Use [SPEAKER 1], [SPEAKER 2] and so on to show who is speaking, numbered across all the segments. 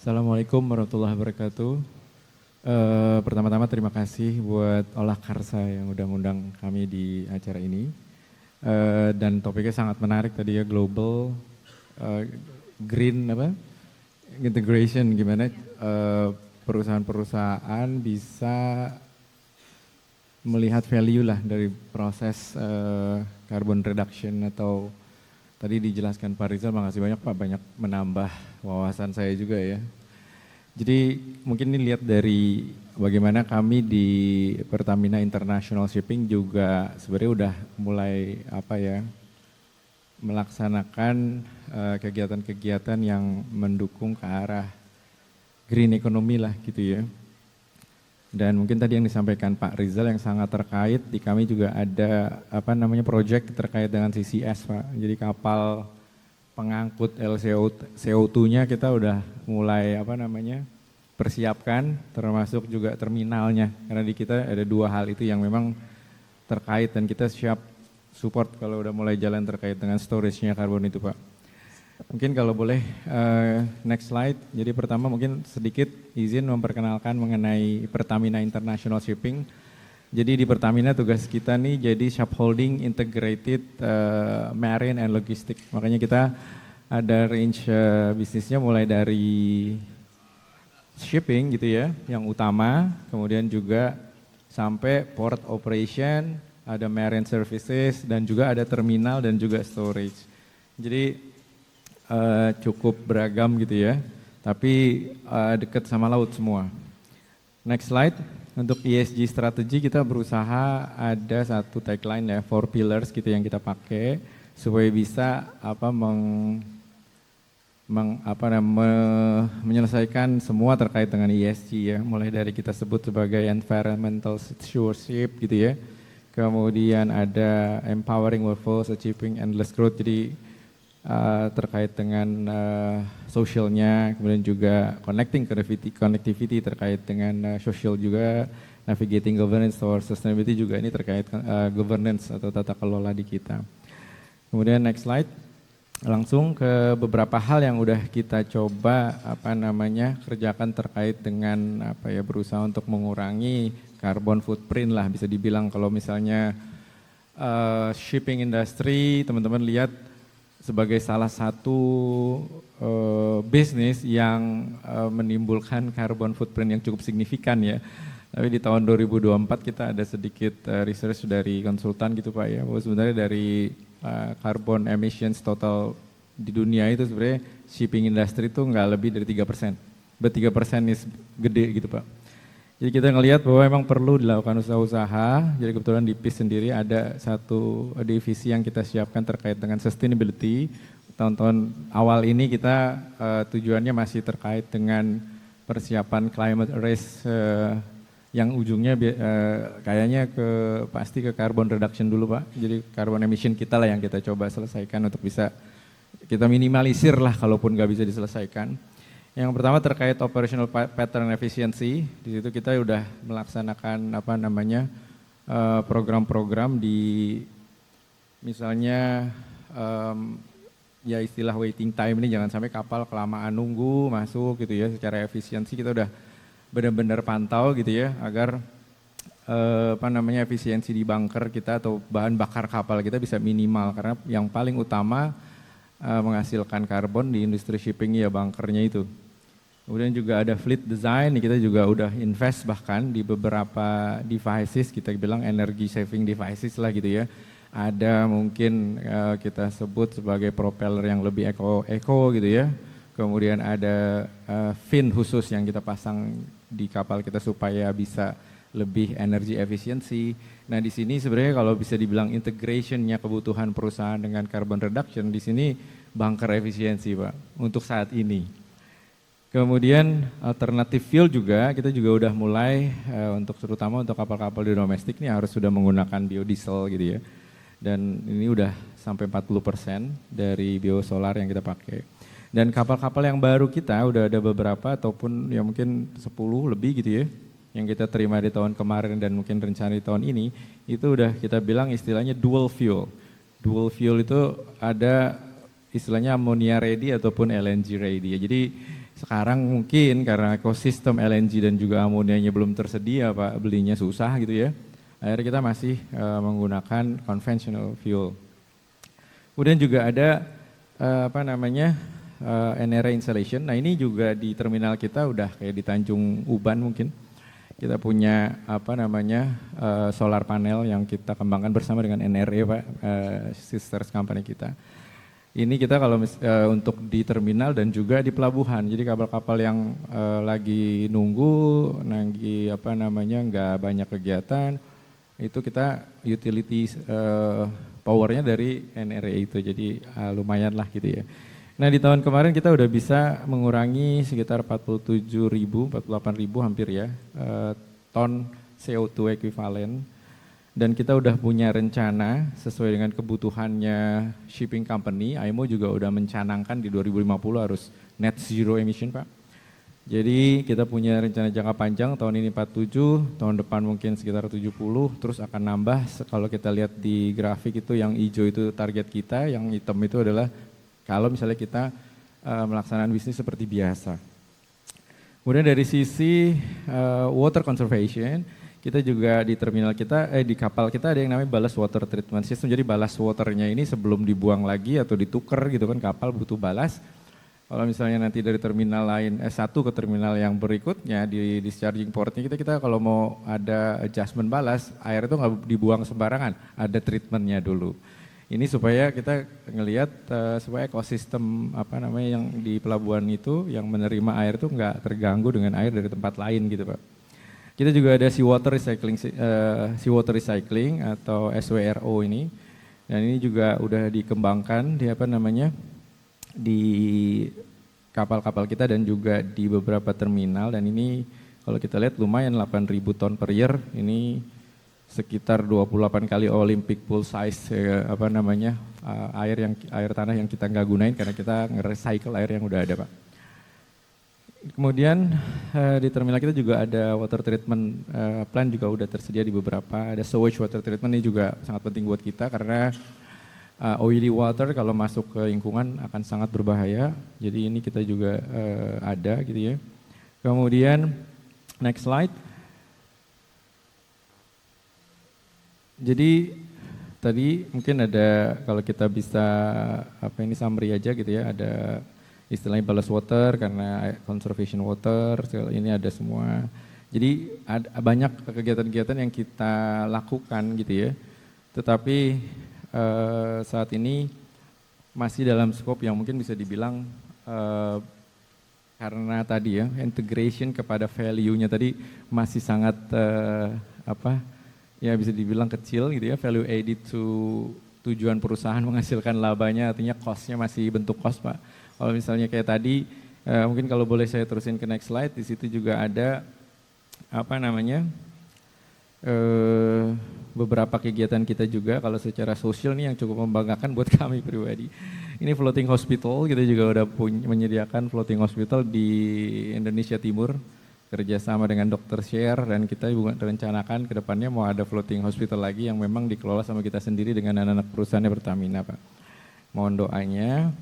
[SPEAKER 1] Assalamualaikum warahmatullahi wabarakatuh. Pertama-tama terima kasih buat Olah Karsa yang udah ngundang kami di acara ini. Dan topiknya sangat menarik tadi ya, global green integration, gimana perusahaan-perusahaan bisa melihat value lah dari proses carbon reduction atau tadi dijelaskan Pak Rizal, makasih banyak Pak, banyak menambah wawasan saya juga ya. Jadi mungkin ini lihat dari bagaimana kami di Pertamina International Shipping juga sebenarnya udah mulai melaksanakan kegiatan-kegiatan yang mendukung ke arah green economy lah gitu ya. Dan mungkin tadi yang disampaikan Pak Rizal yang sangat terkait, di kami juga ada project terkait dengan CCS Pak. Jadi kapal pengangkut LCO2-nya kita udah mulai persiapkan, termasuk juga terminalnya. Karena di kita ada dua hal itu yang memang terkait dan kita siap support kalau udah mulai jalan terkait dengan storage-nya karbon itu Pak. Mungkin kalau boleh next slide. Jadi pertama mungkin sedikit izin memperkenalkan mengenai Pertamina International Shipping. Jadi di Pertamina tugas kita nih jadi Shipholding Integrated Marine and Logistic. Makanya kita ada range bisnisnya mulai dari shipping gitu ya, yang utama, kemudian juga sampai port operation, ada marine services, dan juga ada terminal dan juga storage. Jadi cukup beragam gitu ya, tapi dekat sama laut semua. Next slide. Untuk ESG strategi kita berusaha ada satu tagline ya, 4 pillars gitu yang kita pakai supaya bisa menyelesaikan semua terkait dengan ESG ya, mulai dari kita sebut sebagai environmental stewardship gitu ya. Kemudian ada empowering workforce, achieving endless growth, jadi terkait dengan socialnya, kemudian juga connectivity terkait dengan social juga, navigating governance or sustainability juga ini terkait governance atau tata kelola di kita. Kemudian next slide, langsung ke beberapa hal yang udah kita coba kerjakan terkait dengan berusaha untuk mengurangi carbon footprint lah, bisa dibilang. Kalau misalnya shipping industry teman-teman lihat sebagai salah satu bisnis yang menimbulkan carbon footprint yang cukup signifikan ya. Tapi di tahun 2024 kita ada sedikit research dari konsultan gitu Pak ya, bahwa sebenarnya dari carbon emissions total di dunia itu sebenarnya shipping industry itu nggak lebih dari 3%. But 3% is gede gitu Pak. Jadi kita ngelihat bahwa memang perlu dilakukan usaha-usaha. Jadi kebetulan di PIS sendiri ada satu divisi yang kita siapkan terkait dengan sustainability. Tahun-tahun awal ini kita tujuannya masih terkait dengan persiapan climate risk yang ujungnya kayaknya pasti ke carbon reduction dulu Pak. Jadi carbon emission kita lah yang kita coba selesaikan untuk bisa kita minimalisir lah kalaupun nggak bisa diselesaikan. Yang pertama terkait operational pattern efficiency, di situ kita udah melaksanakan program-program di misalnya ya istilah waiting time ini, jangan sampai kapal kelamaan nunggu masuk gitu ya. Secara efisiensi kita udah benar-benar pantau gitu ya, agar efisiensi di bunker kita atau bahan bakar kapal kita bisa minimal, karena yang paling utama menghasilkan karbon di industri shipping ya bunkernya itu. Kemudian juga ada fleet design, kita juga udah invest bahkan di beberapa devices, kita bilang energy saving devices lah gitu ya. Ada mungkin kita sebut sebagai propeller yang lebih eco gitu ya. Kemudian ada fin khusus yang kita pasang di kapal kita supaya bisa lebih energy efficiency. Nah di sini sebenarnya kalau bisa dibilang integrationnya kebutuhan perusahaan dengan carbon reduction, di sini bunker efisiensi Pak untuk saat ini. Kemudian alternatif fuel juga, kita juga udah mulai untuk terutama untuk kapal-kapal di domestik nih harus sudah menggunakan biodiesel gitu ya. Dan ini udah sampai 40% dari biosolar yang kita pakai. Dan kapal-kapal yang baru kita udah ada beberapa ataupun ya mungkin 10 lebih gitu ya, yang kita terima di tahun kemarin dan mungkin rencana di tahun ini, itu udah kita bilang istilahnya dual fuel. Dual fuel itu ada istilahnya ammonia ready ataupun LNG ready ya. Jadi Sekarang mungkin karena ekosistem LNG dan juga amonianya belum tersedia Pak, belinya susah gitu ya. Akhirnya kita masih menggunakan conventional fuel. Kemudian juga ada apa namanya NRA installation. Nah ini juga di terminal kita udah kayak di Tanjung Uban mungkin. Kita punya apa namanya solar panel yang kita kembangkan bersama dengan NRA Pak, sisters company kita. Ini kita kalau untuk di terminal dan juga di pelabuhan. Jadi kapal-kapal yang lagi nunggu, lagi apa namanya nggak banyak kegiatan, itu kita utility powernya dari NRA itu. Jadi lumayan lah gitu ya. Nah di tahun kemarin kita udah bisa mengurangi sekitar 47.000, 48.000 hampir ya ton CO2 ekuivalen. Dan kita udah punya rencana sesuai dengan kebutuhannya shipping company, IMO juga udah mencanangkan di 2050 harus net zero emission Pak. Jadi kita punya rencana jangka panjang, tahun ini 47, tahun depan mungkin sekitar 70, terus akan nambah kalau kita lihat di grafik itu yang hijau itu target kita, yang hitam itu adalah kalau misalnya kita melaksanakan bisnis seperti biasa. Kemudian dari sisi water conservation, kita juga di terminal kita, di kapal kita ada yang namanya ballast water treatment system. Jadi ballast waternya ini sebelum dibuang lagi atau ditukar gitu kan, kapal butuh ballast. Kalau misalnya nanti dari terminal lain, satu ke terminal yang berikutnya di discharging portnya kita kalau mau ada adjustment ballast, air itu nggak dibuang sembarangan, ada treatmentnya dulu. Ini supaya kita ngelihat supaya ekosistem apa namanya yang di pelabuhan itu yang menerima air itu nggak terganggu dengan air dari tempat lain gitu Pak. Kita juga ada seawater recycling atau SWRO ini, dan ini juga udah dikembangkan di apa namanya di kapal-kapal kita dan juga di beberapa terminal, dan ini kalau kita lihat lumayan 8.000 ton per year, ini sekitar 28 kali Olympic pool size apa namanya air tanah yang kita nggak gunain karena kita nge-recycle air yang udah ada Pak. Kemudian di terminal kita juga ada water treatment plant juga udah tersedia di beberapa, ada sewage water treatment ini juga sangat penting buat kita karena oily water kalau masuk ke lingkungan akan sangat berbahaya, jadi ini kita juga ada gitu ya. Kemudian next slide. Jadi tadi mungkin ada kalau kita bisa apa ini summary aja gitu ya, ada istilahnya ballast water karena conservation water, ini ada semua. Jadi ada banyak kegiatan-kegiatan yang kita lakukan gitu ya. Tetapi saat ini masih dalam skop yang mungkin bisa dibilang karena tadi ya integration kepada value-nya tadi masih sangat apa ya bisa dibilang kecil gitu ya, value added to tujuan perusahaan menghasilkan labanya, artinya cost-nya masih bentuk cost Pak. Kalau misalnya kayak tadi, mungkin kalau boleh saya terusin ke next slide, di situ juga ada apa namanya beberapa kegiatan kita juga kalau secara sosial nih yang cukup membanggakan buat kami pribadi. Ini floating hospital, kita juga udah menyediakan floating hospital di Indonesia Timur, kerjasama dengan Dr. Share, dan kita juga rencanakan ke depannya mau ada floating hospital lagi yang memang dikelola sama kita sendiri dengan anak-anak perusahaannya Pertamina Pak. Mohon doanya.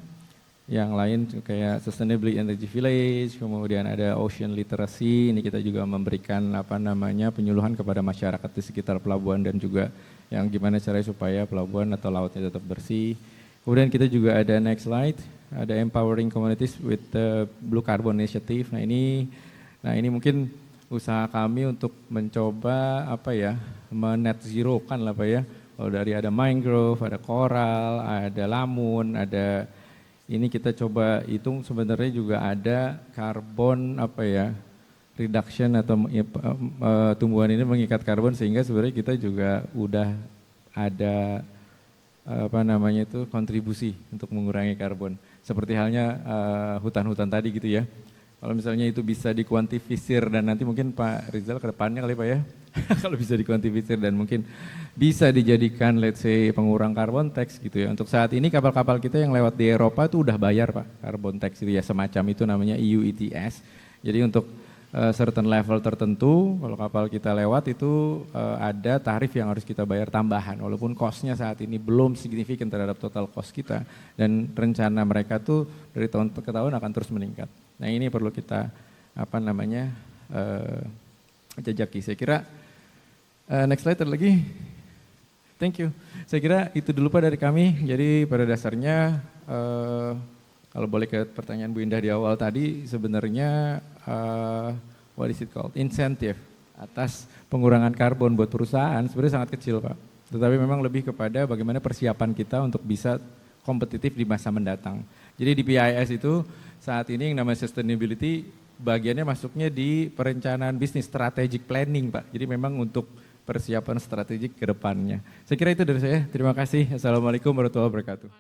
[SPEAKER 1] Yang lain kayak Sustainability Energy Village, kemudian ada Ocean Literacy, ini kita juga memberikan apa namanya penyuluhan kepada masyarakat di sekitar pelabuhan dan juga yang gimana caranya supaya pelabuhan atau lautnya tetap bersih. Kemudian kita juga ada next slide, ada Empowering Communities with the Blue Carbon Initiative. Nah ini mungkin usaha kami untuk mencoba apa ya, men-net zero kan lah Pak ya. Kalau dari ada mangrove, ada coral, ada lamun, ada ini kita coba hitung sebenarnya juga ada karbon apa ya reduction atau tumbuhan ini mengikat karbon sehingga sebenarnya kita juga udah ada apa namanya itu kontribusi untuk mengurangi karbon. Seperti halnya hutan-hutan tadi gitu ya. Kalau misalnya itu bisa dikuantifisir dan nanti mungkin Pak Rizal ke depannya kali Pak ya, kalau bisa dikuantifisir dan mungkin bisa dijadikan let's say pengurang carbon tax gitu ya. Untuk saat ini kapal-kapal kita yang lewat di Eropa itu udah bayar Pak carbon tax itu ya, semacam itu namanya EU ETS. Jadi untuk certain level tertentu kalau kapal kita lewat itu ada tarif yang harus kita bayar tambahan walaupun cost-nya saat ini belum signifikan terhadap total cost kita dan rencana mereka tuh dari tahun ke tahun akan terus meningkat. Nah ini perlu kita jajaki. Saya kira next slide ada lagi. Thank you. Saya kira itu dulu Pak dari kami. Jadi pada dasarnya kalau boleh ke pertanyaan Bu Indah di awal tadi, sebenarnya what is it called? Insentif atas pengurangan karbon buat perusahaan sebenarnya sangat kecil Pak. Tetapi memang lebih kepada bagaimana persiapan kita untuk bisa kompetitif di masa mendatang. Jadi di PIS itu saat ini yang namanya sustainability bagiannya masuknya di perencanaan bisnis strategic planning Pak. Jadi memang untuk persiapan strategik ke depannya. Saya kira itu dari saya. Terima kasih. Assalamualaikum warahmatullahi wabarakatuh.